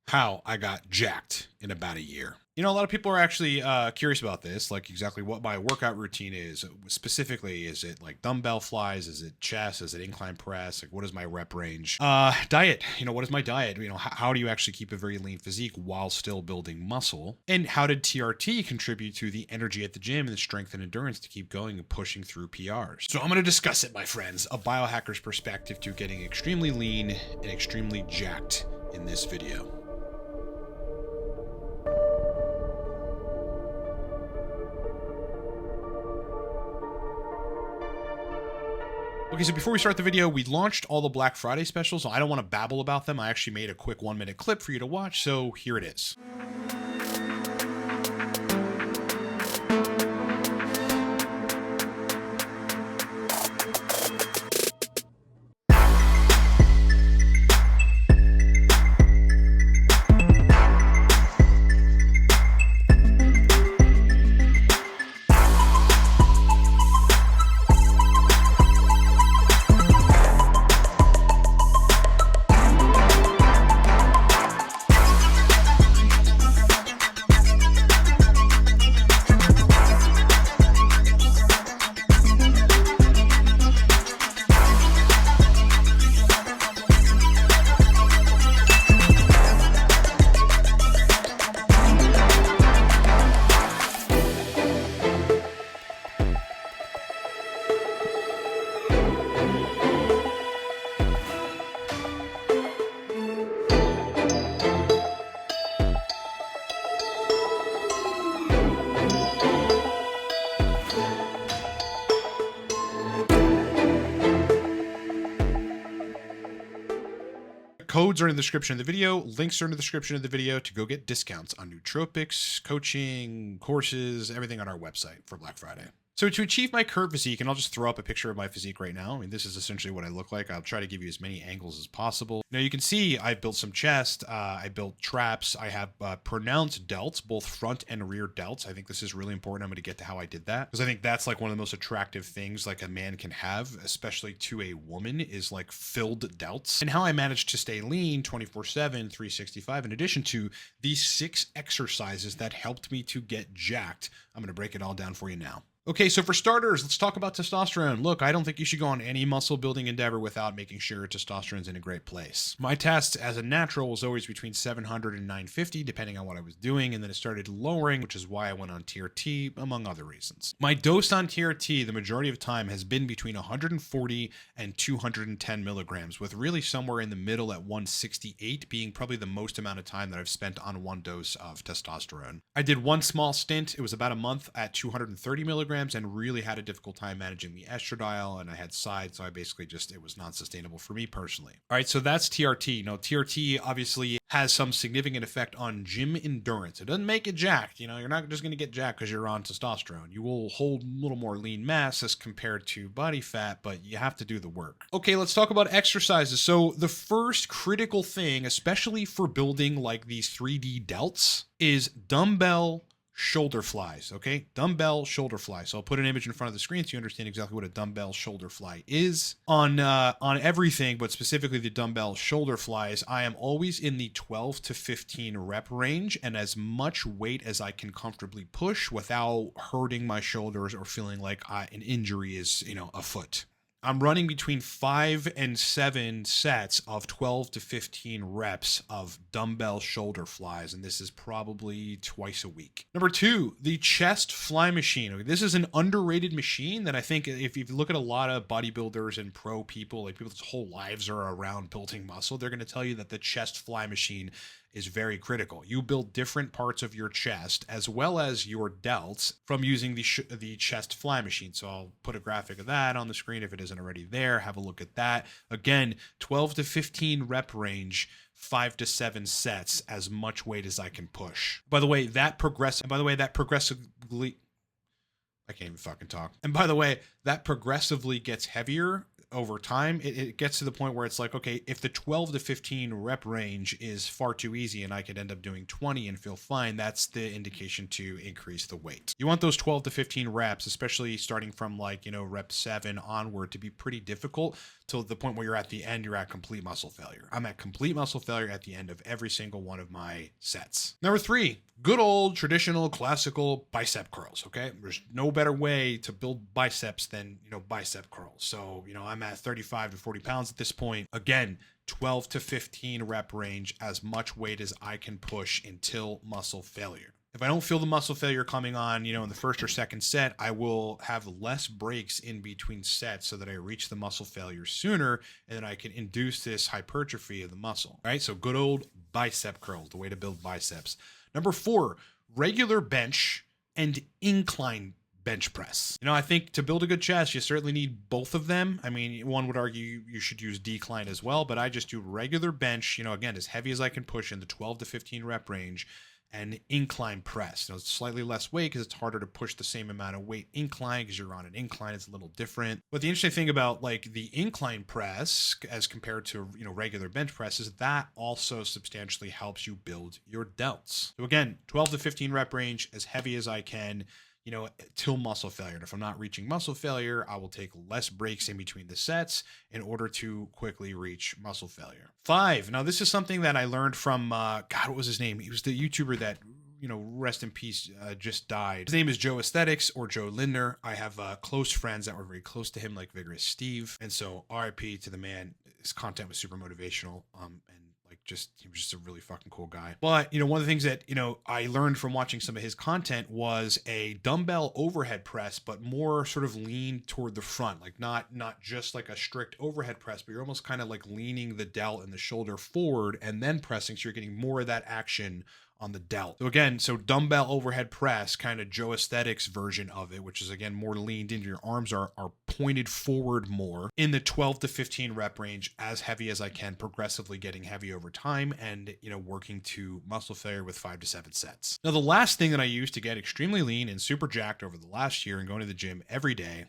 how I got jacked in about a year. You know, a lot of people are actually curious about this, like exactly what my workout routine is. Specifically, is it like dumbbell flies? Is it chest? Is it incline press? Like, what is my rep range? Diet. You know, what is my diet? You know, how do you actually keep a very lean physique while still building muscle? And how did TRT contribute to the energy at the gym and the strength and endurance to keep going and pushing through PRs? So I'm going to discuss it, my friends, a biohacker's perspective to getting extremely lean and extremely jacked in this video. Okay, so before we start the video, we launched all the Black Friday specials. So I don't want to babble about them. I actually made a quick 1-minute clip for you to watch, so here it is. Codes are in the description of the video. Links are in the description of the video to go get discounts on nootropics, coaching, courses, everything on our website for Black Friday. So to achieve my current physique, and I'll just throw up a picture of my physique right now. I mean, this is essentially what I look like. I'll try to give you as many angles as possible. Now you can see I've built some chest. I built traps. I have pronounced delts, both front and rear delts. I think this is really important. I'm going to get to how I did that because I think that's like one of the most attractive things like a man can have, especially to a woman, is like filled delts. And how I managed to stay lean 24/7, 365, in addition to these 6 exercises that helped me to get jacked. I'm going to break it all down for you now. Okay, so for starters, let's talk about testosterone. Look, I don't think you should go on any muscle building endeavor without making sure testosterone's in a great place. My test as a natural was always between 700 and 950, depending on what I was doing, and then it started lowering, which is why I went on TRT, among other reasons. My dose on TRT, the majority of time, has been between 140 and 210 milligrams, with really somewhere in the middle at 168 being probably the most amount of time that I've spent on one dose of testosterone. I did one small stint. It was about a month at 230 milligrams. And really had a difficult time managing the estradiol, and I had sides, so I basically it was non-sustainable for me personally. All right, so that's TRT. Now, TRT obviously has some significant effect on gym endurance. It doesn't make it jacked. You know, you're not just going to get jacked because you're on testosterone. You will hold a little more lean mass as compared to body fat, but you have to do the work. Okay, let's talk about exercises. So the first critical thing, especially for building like these 3D delts, is dumbbell shoulder flies. Okay, dumbbell shoulder fly. So I'll put an image in front of the screen so you understand exactly what a dumbbell shoulder fly is. On everything, but specifically the dumbbell shoulder flies, I am always in the 12 to 15 rep range and as much weight as I can comfortably push without hurting my shoulders or feeling like an injury is, afoot. I'm running between 5 and 7 sets of 12 to 15 reps of dumbbell shoulder flies, and this is probably twice a week. Number 2, the chest fly machine. This is an underrated machine that I think if you look at a lot of bodybuilders and pro people, like people's whole lives are around building muscle, they're going to tell you that the chest fly machine is very critical. You build different parts of your chest as well as your delts from using the chest fly machine. So I'll put a graphic of that on the screen if it isn't already there. Have a look at that. Again, 12 to 15 rep range, 5 to 7 sets, as much weight as I can push. By the way, that progressively, I can't even fucking talk. And by the way, that progressively gets heavier over time, it gets to the point where it's like, okay, if the 12 to 15 rep range is far too easy and I could end up doing 20 and feel fine, that's the indication to increase the weight. You want those 12 to 15 reps, especially starting from like, rep 7 onward, to be pretty difficult till the point where you're at the end, you're at complete muscle failure. I'm at complete muscle failure at the end of every single one of my sets. Number 3, good old traditional classical bicep curls. Okay. There's no better way to build biceps than, bicep curls. So, I'm at 35 to 40 pounds at this point. Again, 12 to 15 rep range, as much weight as I can push until muscle failure. If I don't feel the muscle failure coming on, in the first or second set, I will have less breaks in between sets so that I reach the muscle failure sooner, and then I can induce this hypertrophy of the muscle. All right. So good old bicep curls, the way to build biceps. Number 4, regular bench and incline bench press. I think to build a good chest, you certainly need both of them. I mean, one would argue you should use decline as well, but I just do regular bench, again, as heavy as I can push in the 12 to 15 rep range, and incline press. It's slightly less weight because it's harder to push the same amount of weight incline because you're on an incline. It's a little different. But the interesting thing about like the incline press as compared to, regular bench press is that also substantially helps you build your delts. So again, 12 to 15 rep range, as heavy as I can, till muscle failure. And if I'm not reaching muscle failure, I will take less breaks in between the sets in order to quickly reach muscle failure. 5. Now, this is something that I learned from, what was his name? He was the YouTuber that, rest in peace, just died. His name is Joe Aesthetics or Joe Lindner. I have close friends that were very close to him, like Vigorous Steve. And so RIP to the man. His content was super motivational. And he was just a really fucking cool guy. But, one of the things that, I learned from watching some of his content was a dumbbell overhead press, but more sort of lean toward the front, like not just like a strict overhead press, but you're almost kind of like leaning the delt and the shoulder forward and then pressing. So you're getting more of that action on the delt. So again, dumbbell overhead press, kind of Joe Aesthetics version of it, which is again more leaned into. Your arms are pointed forward more in the 12 to 15 rep range, as heavy as I can, progressively getting heavy over time, and working to muscle failure with 5 to 7 sets. Now, the last thing that I used to get extremely lean and super jacked over the last year and going to the gym every day,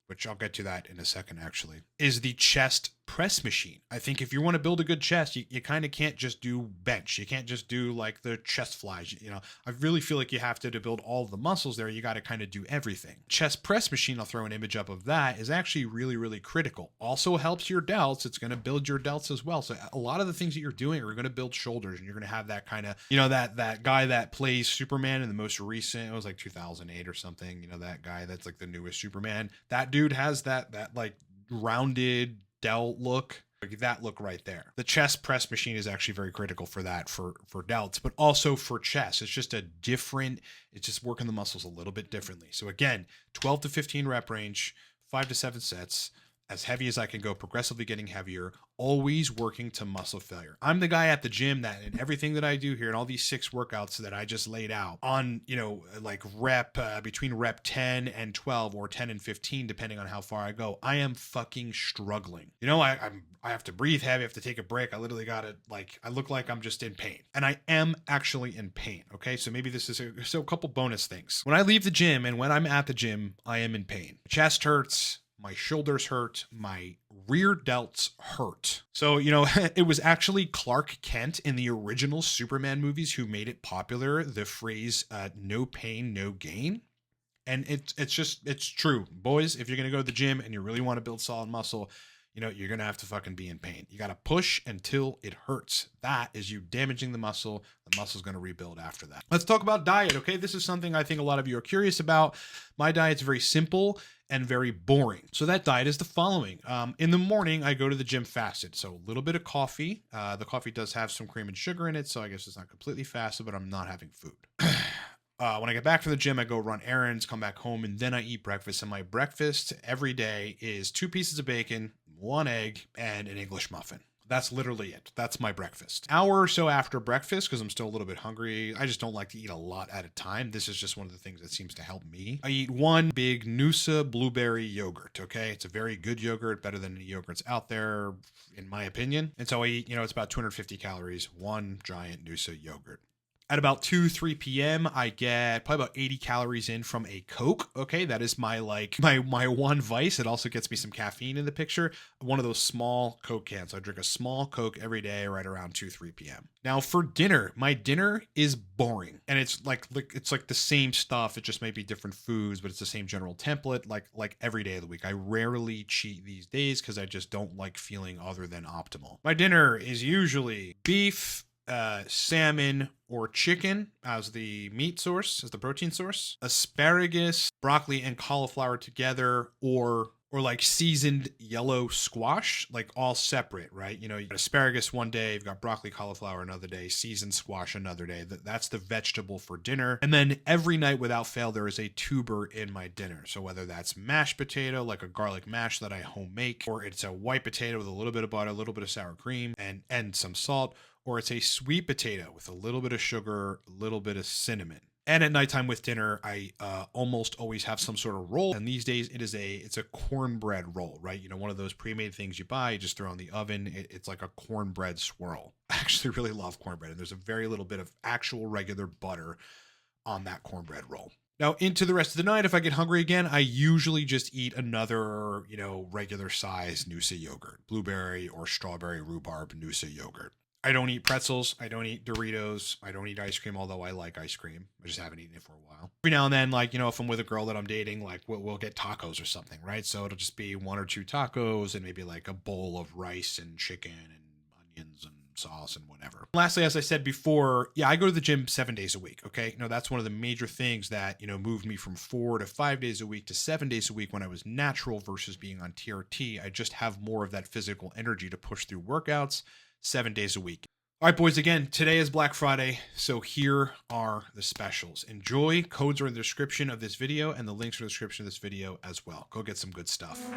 which I'll get to that in a second actually, is the chest press machine. I think if you want to build a good chest, you kind of can't just do bench. You can't just do like the chest flies. I really feel like you have to build all of the muscles there. You got to kind of do everything. Chest press machine, I'll throw an image up of that, is actually really, really critical. Also helps your delts. It's going to build your delts as well. So a lot of the things that you're doing are going to build shoulders, and you're going to have that kind of, that guy that plays Superman in the most recent, it was like 2008 or something, that guy that's like the newest Superman. That dude has that like rounded delt look, like that look right there. The chest press machine is actually very critical for that, for delts, but also for chest. It's just it's just working the muscles a little bit differently. So again, 12 to 15 rep range, 5 to 7 sets, as heavy as I can go, progressively getting heavier, always working to muscle failure. I'm the guy at the gym that in everything that I do here and all these 6 workouts that I just laid out on, like between rep 10 and 12 or 10 and 15, depending on how far I go, I am fucking struggling. I have to breathe heavy. I have to take a break. I literally got to I look like I'm just in pain, and I am actually in pain. Okay. So maybe this is a couple bonus things. When I leave the gym and when I'm at the gym, I am in pain. Chest hurts. My shoulders hurt. My rear delts hurt. So, it was actually Clark Kent in the original Superman movies who made it popular, the phrase, no pain, no gain. And it's true. Boys, if you're going to go to the gym and you really want to build solid muscle, you're going to have to fucking be in pain. You got to push until it hurts. That is you damaging the muscle. The muscle's going to rebuild after that. Let's talk about diet. Okay. This is something I think a lot of you are curious about. My diet's very simple and very boring. So that diet is the following. In the morning, I go to the gym fasted. So a little bit of coffee. The coffee does have some cream and sugar in it, so I guess it's not completely fasted, but I'm not having food. When I get back from the gym, I go run errands, come back home, and then I eat breakfast. And my breakfast every day is 2 pieces of bacon, 1 egg, and an English muffin. That's literally it. That's my breakfast. Hour or so after breakfast, because I'm still a little bit hungry, I just don't like to eat a lot at a time. This is just one of the things that seems to help me. I eat 1 big Noosa blueberry yogurt, okay? It's a very good yogurt, better than any yogurts out there, in my opinion. And so I eat, it's about 250 calories, 1 giant Noosa yogurt. At about 3 p.m., I get probably about 80 calories in from a Coke. Okay, that is my my one vice. It also gets me some caffeine in the picture. One of those small Coke cans. I drink a small Coke every day right around 3 p.m. Now for dinner, my dinner is boring. And it's like the same stuff. It just may be different foods, but it's the same general template like every day of the week. I rarely cheat these days because I just don't like feeling other than optimal. My dinner is usually beef, salmon or chicken as the meat source, as the protein source, asparagus, broccoli, and cauliflower together, or like seasoned yellow squash, like all separate, right? You know, you got asparagus one day, you've got broccoli, cauliflower another day, seasoned squash another day. That's the vegetable for dinner. And then every night without fail, there is a tuber in my dinner. So whether that's mashed potato, like a garlic mash that I home make, or it's a white potato with a little bit of butter, a little bit of sour cream, and some salt, or it's a sweet potato with a little bit of sugar, a little bit of cinnamon. And at nighttime with dinner, I almost always have some sort of roll. And these days it's a cornbread roll, right? You know, one of those pre-made things you buy, you just throw in the oven. It's like a cornbread swirl. I actually really love cornbread. And there's a very little bit of actual regular butter on that cornbread roll. Now into the rest of the night, if I get hungry again, I usually just eat another, you know, regular size Noosa yogurt, blueberry or strawberry rhubarb Noosa yogurt. I don't eat pretzels. I don't eat Doritos. I don't eat ice cream, although I like ice cream. I just haven't eaten it for a while. Every now and then, like, you know, if I'm with a girl that I'm dating, like we'll get tacos or something, right? So it'll just be 1 or 2 tacos and maybe like a bowl of rice and chicken and onions and sauce and whatever. Lastly, as I said before, yeah, I go to the gym 7 days a week. Okay. You know, that's one of the major things that, you know, moved me from 4 to 5 days a week to 7 days a week when I was natural versus being on TRT. I just have more of that physical energy to push through workouts 7 days a week. All right, boys, again, today is Black Friday, so here are the specials. Enjoy. Codes are in the description of this video, and the links are in the description of this video as well. Go get some good stuff.